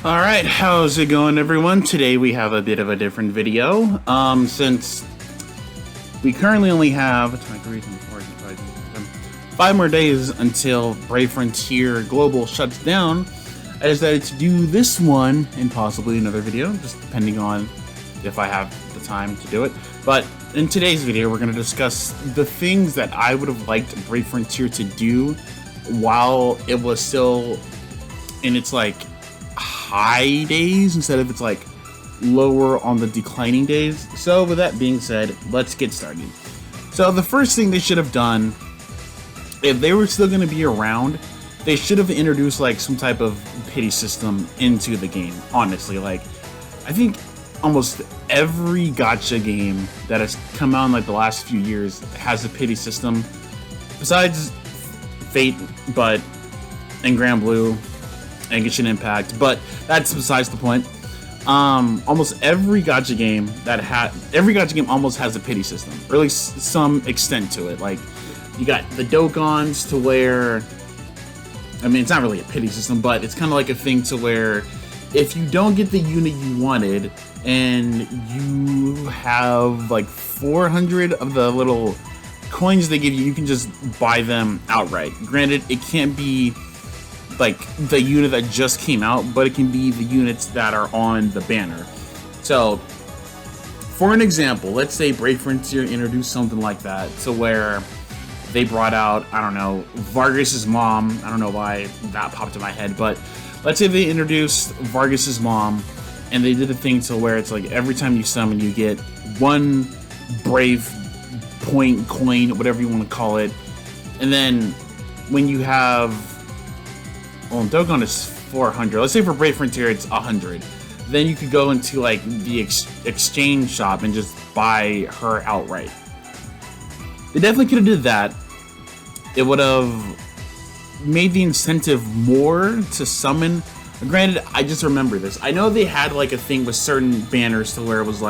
Alright, how's it going everyone? Today we have a bit of a different video. Since we currently only have 5 more days until Brave Frontier Global shuts down, I decided to do this one and possibly another video, just depending on if I have the time to do it. But in today's video, we're going to discuss the things that I would have liked Brave Frontier to do while it was still in its high days instead of its lower on the declining days. So with that being said, let's get started. So the first thing they should have done, if they were still going to be around, they should have introduced some type of pity system into the game. Honestly, I think almost every gacha game that has come out in the last few years has a pity system, besides Fate, and Grand Blue and Genshin Impact, but that's besides the point. Almost every gacha game almost has a pity system, or at least some extent to it. You got the Dokons to where, it's not really a pity system, but it's kind of like a thing to where if you don't get the unit you wanted and you have 400 of the little coins they give you, you can just buy them outright. Granted, it can't be the unit that just came out, but it can be the units that are on the banner. So, for an example, let's say Brave Frontier introduced something like that, to where they brought out, I don't know, Vargas's mom. I don't know why that popped in my head, but let's say they introduced Vargas's mom, and they did a thing to where it's every time you summon, you get one Brave point, coin, whatever you want to call it, and then when you have, well, Dokkan is 400. Let's say for Brave Frontier it's 100. Then you could go into the exchange shop and just buy her outright. They definitely could have did that. It would have made the incentive more to summon. Granted, I just remember this. I know they had a thing with certain banners to where it was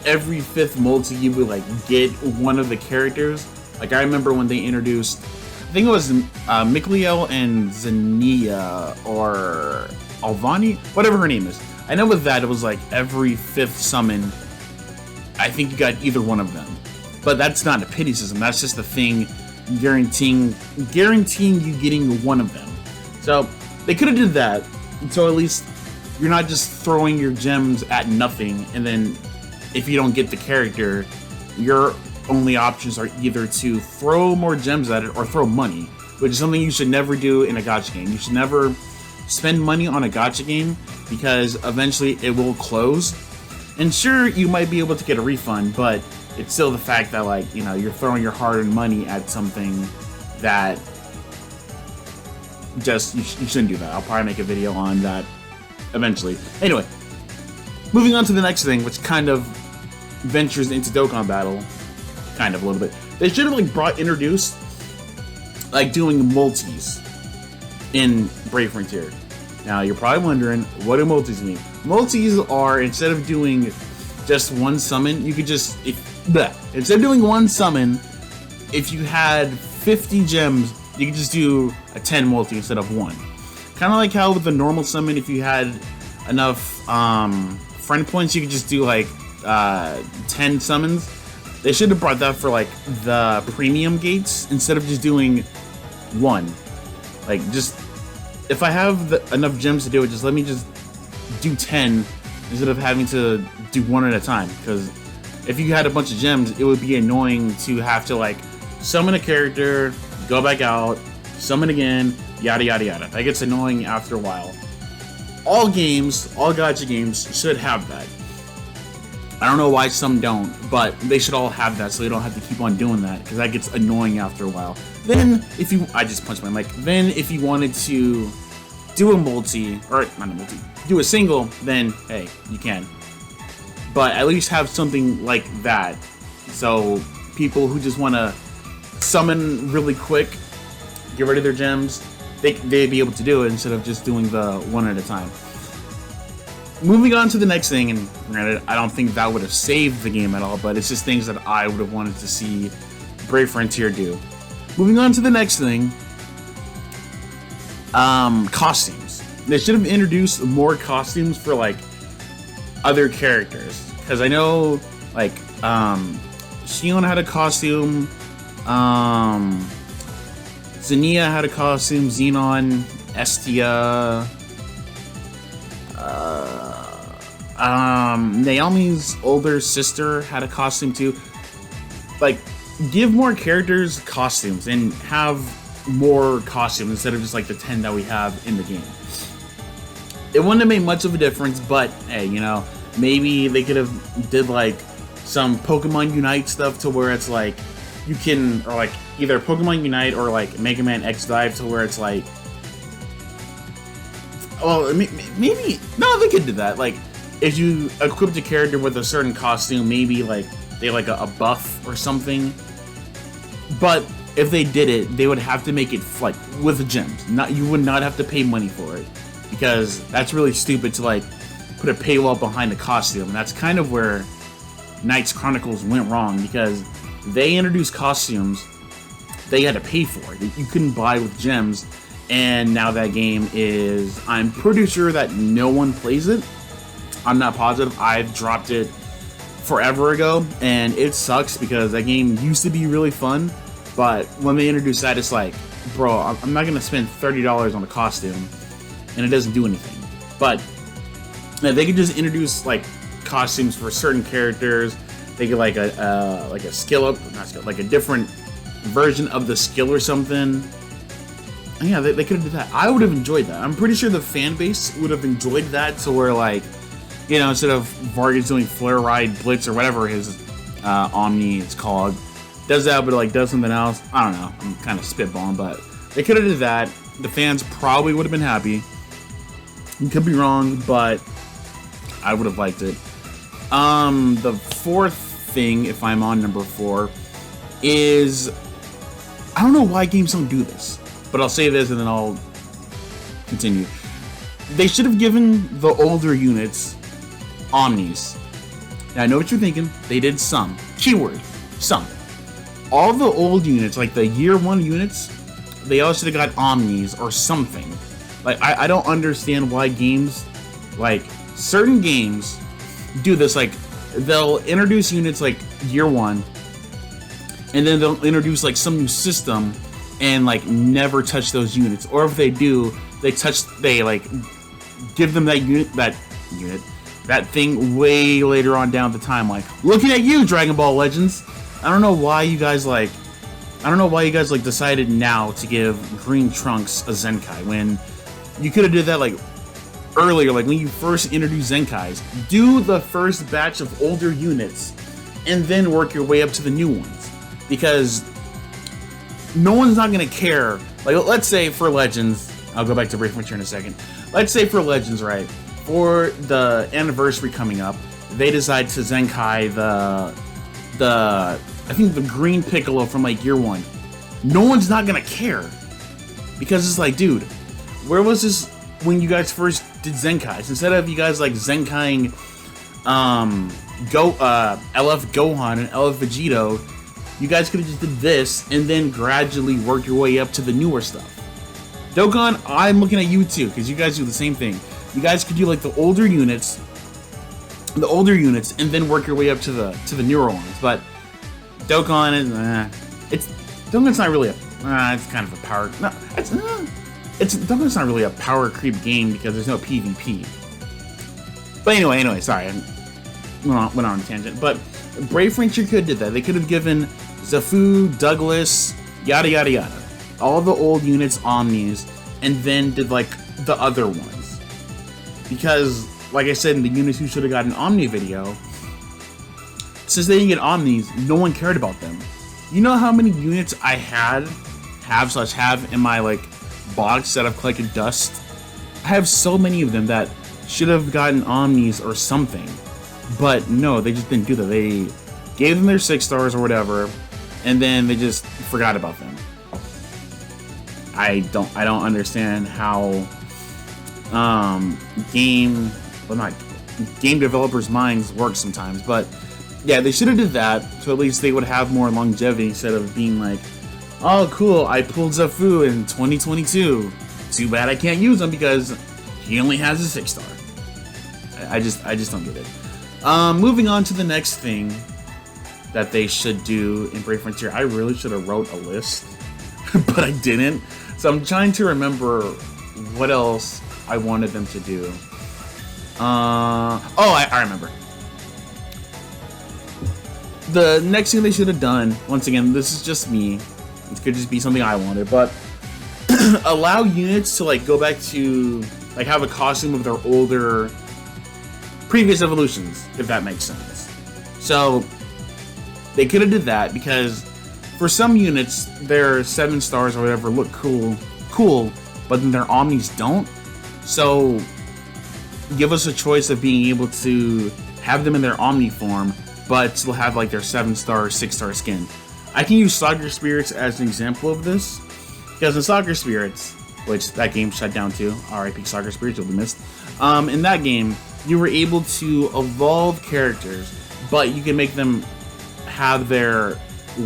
every 5th multi you would get one of the characters. I remember when they introduced, I think it was Mikliel and Zania, or Alvani, whatever her name is. I know with that it was every 5th summon, I think you got either one of them. But that's not a pity system, that's just a thing guaranteeing you getting one of them. So they could have did that, so at least you're not just throwing your gems at nothing, and then if you don't get the character, your only options are either to throw more gems at it or throw money, which is something you should never do in a gacha game. You should never spend money on a gacha game, because eventually it will close. And sure, you might be able to get a refund, but it's still the fact that you're throwing your hard-earned money at something that just you shouldn't do that. I'll probably make a video on that eventually. Anyway, moving on to the next thing, which kind of ventures into Dokkan Battle. Kind of a little bit. They should have introduced doing multis in Brave Frontier. Now you're probably wondering, what do multis mean? Multis are, instead of doing just one summon, you could just instead of doing one summon, if you had 50 gems, you could just do a 10 multi instead of one. Kind of like how with the normal summon, if you had enough friend points, you could just do 10 summons. They should have brought that for the premium gates instead of just doing one. Just if I have enough gems to do it, just let me just do 10 instead of having to do one at a time. Because if you had a bunch of gems, it would be annoying to have to summon a character, go back out, summon again, yada yada yada. That gets annoying after a while. All gacha games should have that. I don't know why some don't, but they should all have that so they don't have to keep on doing that, because that gets annoying after a while. Then, I just punched my mic. Then, if you wanted to do a multi, or not a multi, do a single, then, hey, you can. But at least have something like that, so people who just want to summon really quick, get rid of their gems, they'd be able to do it instead of just doing the one at a time. Moving on to the next thing, and granted, I don't think that would have saved the game at all, but it's just things that I would have wanted to see Brave Frontier do. Moving on to the next thing, costumes. They should have introduced more costumes for like other characters, because I know like Xion had a costume, Zinnia had a costume, Xenon, Estia, Naomi's older sister had a costume too. Like, give more characters costumes and have more costumes instead of just like the 10 that we have in the game. It wouldn't have made much of a difference, but hey, you know, maybe they could have did like some Pokemon Unite stuff to where it's like you can, or like either Pokemon Unite or like Mega Man X Dive to where it's like, well, maybe, no, they could do that. Like, if you equipped a character with a certain costume, maybe like they like a buff or something. But if they did it, they would have to make it like with gems. Not, you would not have to pay money for it, because that's really stupid to like put a paywall behind a costume. And that's kind of where Knights Chronicles went wrong, because they introduced costumes they had to pay for it. You couldn't buy with gems. And now that game is, I'm pretty sure that no one plays it. I'm not positive. I've dropped it forever ago, and it sucks because that game used to be really fun. But when they introduced that, it's like, bro, I'm not gonna spend $30 on a costume, and it doesn't do anything. But they could just introduce like costumes for certain characters. They could like a skill up, not skill, like a different version of the skill or something. And yeah, they could have did that. I would have enjoyed that. I'm pretty sure the fan base would have enjoyed that. So where like, you know, instead of Vargas doing Flare Ride Blitz or whatever his Omni is called, does that, but like does something else. I don't know. I'm kind of spitballing, but they could have did that. The fans probably would have been happy. You could be wrong, but I would have liked it. The fourth thing, if I'm on number 4, is, I don't know why games don't do this, but I'll say this and then I'll continue. They should have given the older units Omnis. Now I know what you're thinking. They did some. Keyword, some. All the old units, like the year 1 units, they all should have got Omnis or something. Like, I don't understand why games, like, certain games do this. Like, they'll introduce units like year 1, and then they'll introduce like some new system and like never touch those units. Or if they do, they like give them that that thing way later on down the time. Like, looking at you, Dragon Ball Legends. I don't know why you guys decided now to give Green Trunks a Zenkai when you could have did that like earlier, like when you first introduced Zenkais. Do the first batch of older units and then work your way up to the new ones, because no one's not gonna care. Like, let's say for Legends, I'll go back to Brave Frontier in a second. Let's say for Legends, right, for the anniversary coming up, they decide to Zenkai I think the green Piccolo from like year 1. No one's not gonna care, because it's like, dude, where was this when you guys first did Zenkais? Instead of you guys like Zenkaiing LF Gohan and LF Vegito, you guys could have just did this and then gradually work your way up to the newer stuff. Dokkan, I'm looking at you too, because you guys do the same thing. You guys could do like the older units, and then work your way up to the newer ones. But Dokkan is, Dokkan's not really it's kind of a power. No, Dokkan's not really a power creep game because there's no PvP. But anyway, sorry, I went on a tangent. But Brave Frontier could have did that. They could have given Zafu, Douglas, yada yada yada, all the old units Omnis, and then did like the other ones. Because, like I said, in the units who should have got an Omni video, since they didn't get Omnis, no one cared about them. You know how many units I have in my like box that I've collected dust? I have so many of them that should have gotten Omnis or something. But no, they just didn't do that. They gave them their 6 stars or whatever, and then they just forgot about them. I don't understand how game developers' minds work sometimes. But yeah, they should have did that, so at least they would have more longevity instead of being like, oh cool, I pulled Zafu in 2022. Too bad I can't use him because he only has a 6-star. I just don't get it. Moving on to the next thing that they should do in Brave Frontier. I really should have wrote a list, but I didn't. So I'm trying to remember what else I wanted them to do. I remember. The next thing they should have done, once again, this is just me. It could just be something I wanted, but allow units to like go back to like have a costume of their older previous evolutions, if that makes sense. So they could have did that, because for some units their 7 stars or whatever look cool, but then their Omnis don't. So give us a choice of being able to have them in their Omni form, but still have like their 7-star, 6-star skin. I can use Soccer Spirits as an example of this, because in Soccer Spirits, which that game shut down too, RIP Soccer Spirits, you'll be missed. In that game, you were able to evolve characters, but you can make them have their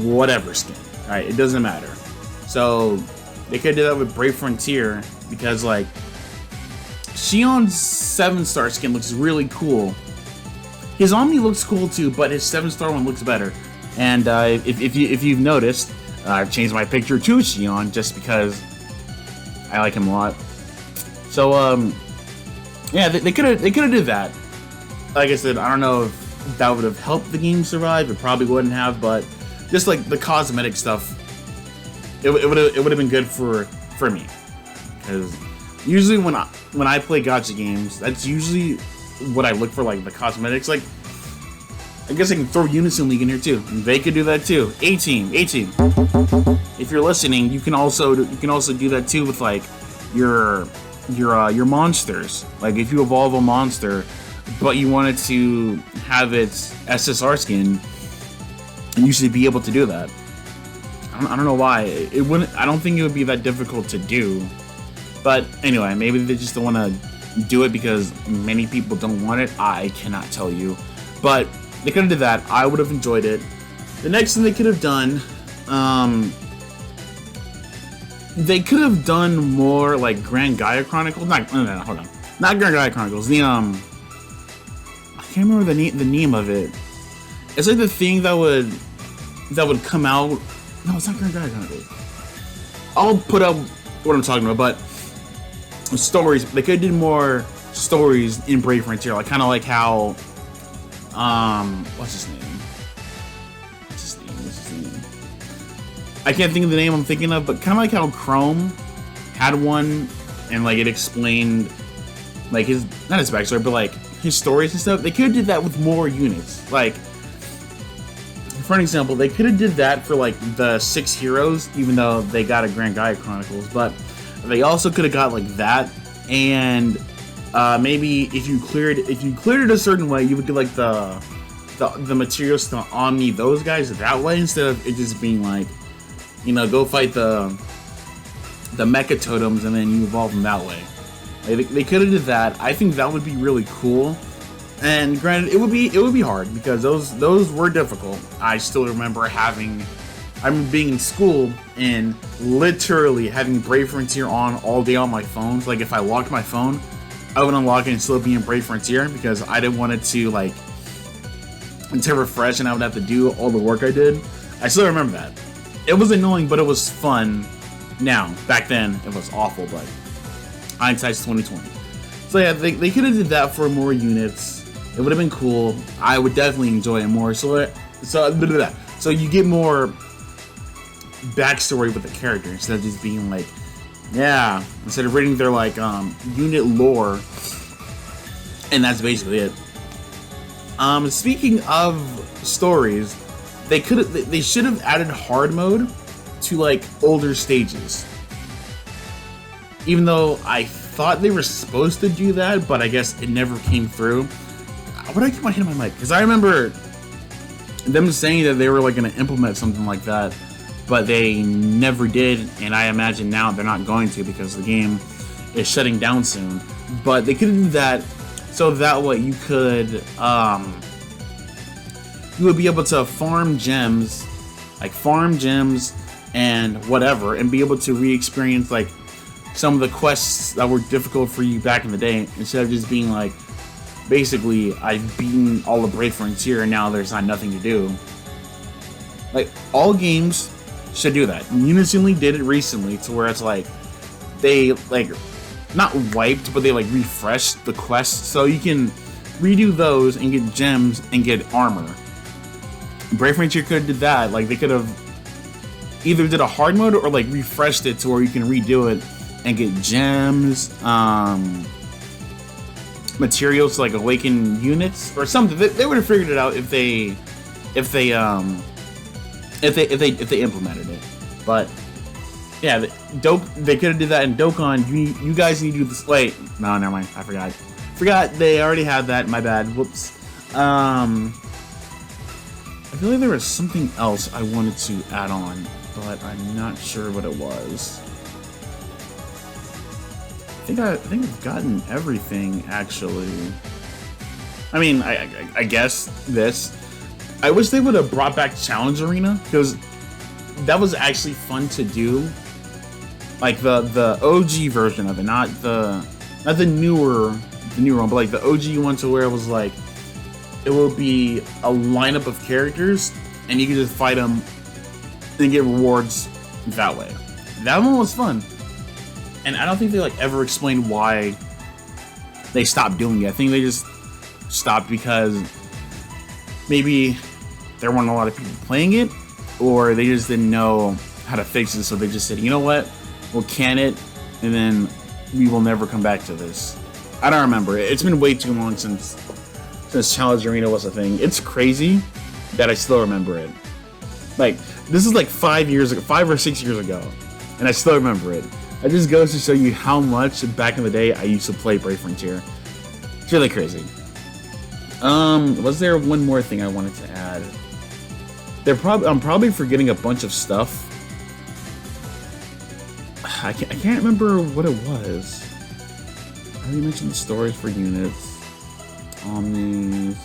whatever skin, right? It doesn't matter. So they could do that with Brave Frontier, because like Shion's 7-star skin looks really cool. His Omni looks cool too, but his 7-star one looks better. And if you've noticed, I've changed my picture to Shion just because I like him a lot. So yeah, they could have did that. Like I said, I don't know if that would have helped the game survive. It probably wouldn't have, but just like the cosmetic stuff, it would have been good for me. Because usually when I play gacha games, that's usually what I look for, like the cosmetics. Like, I guess I can throw Unison League in here too. They could do that too. A-Team. If you're listening, you can also do that too with like your monsters. Like if you evolve a monster, but you wanted to have its SSR skin, you should be able to do that. I don't know why it wouldn't. I don't think it would be that difficult to do. But anyway, maybe they just don't want to do it because many people don't want it. I cannot tell you, but they could have did that. I would have enjoyed it. The next thing they could have done, they could have done more like Grand Gaia Chronicles. Hold on, not Grand Gaia Chronicles. The I can't remember the name of it. It's like the thing that would come out. No, it's not Grand Gaia Chronicles. I'll put up what I'm talking about, but stories. They could have did more stories in Brave Frontier, like kind of like how what's his name? I can't think of the name I'm thinking of, but kind of like how Chrome had one, and like it explained like his, not his backstory, but like his stories and stuff. They could have did that with more units. Like, for an example, they could have did that for like the 6 heroes, even though they got a Grand Gaia Chronicles, but they also could have got like that, and maybe if you cleared it a certain way, you would get like the materials to Omni those guys that way, instead of it just being like, you know, go fight the mecha totems and then you evolve them that way. They could have did that. I think that would be really cool. And granted, it would be hard because those were difficult. I still remember being in school and literally having Brave Frontier on all day on my phone. Like if I locked my phone, I would unlock it and still be in Brave Frontier because I didn't want it to like to refresh and I would have to do all the work I did. I still remember that. It was annoying, but it was fun. Now, back then, it was awful, but hindsight's 2020. So yeah, they could have did that for more units. It would have been cool. I would definitely enjoy it more. So you get more backstory with the character instead of just being like, yeah, instead of reading their like unit lore, and that's basically it. Speaking of stories, they should have added hard mode to like older stages. Even though I thought they were supposed to do that, but I guess it never came through. What did I keep on hitting my mic? Because I remember them saying that they were like going to implement something like that, but they never did, and I imagine now they're not going to because the game is shutting down soon. But they could do that so that way you would be able to farm gems and whatever, and be able to re-experience like some of the quests that were difficult for you back in the day, instead of just being like, basically, I've beaten all of Brave Frontier and now there's not nothing to do. Like, all games should do that. Unison did it recently to where it's like, they, like, not wiped, but they, like, refreshed the quests so you can redo those and get gems and get armor. Brave Frontier could have did that. Like, they could have either did a hard mode or, like, refreshed it to where you can redo it and get gems, materials to, like, awaken units or something. They would have figured it out if they implemented it. But yeah, they could have did that in Dokkan. You guys need to do this. Wait, no, never mind. I forgot they already had that. My bad. Whoops. I feel like there was something else I wanted to add on, but I'm not sure what it was. I think I've gotten everything, actually. I mean, I guess this. I wish they would have brought back Challenge Arena, because that was actually fun to do. Like the OG version of it, not the newer one, but like the OG one, to where it was like, it will be a lineup of characters and you can just fight them and get rewards that way. That one was fun. And I don't think they like ever explained why they stopped doing it. I think they just stopped because maybe there weren't a lot of people playing it, or they just didn't know how to fix it, so they just said, you know what, we'll can it, and then we will never come back to this. I don't remember. It's been way too long since Challenge Arena was a thing. It's crazy that I still remember it. Like, this is like 5 or 6 years ago, and I still remember it. It just goes to show you how much back in the day I used to play Brave Frontier. It's really crazy. Was there one more thing I wanted to add? I'm probably forgetting a bunch of stuff. I can't remember what it was. I already mentioned the stories for units, omnis.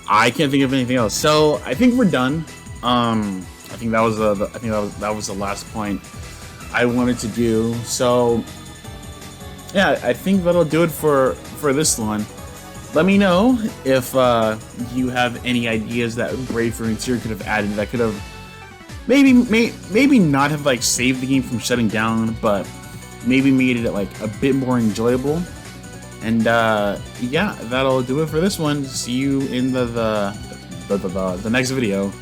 I can't think of anything else. So I think we're done. I think that was the last point I wanted to do. So yeah, I think that'll do it for this one. Let me know if you have any ideas that Brave Frontier could have added that could have maybe not have like saved the game from shutting down, but maybe made it like a bit more enjoyable. And yeah, that'll do it for this one. See you in the next video.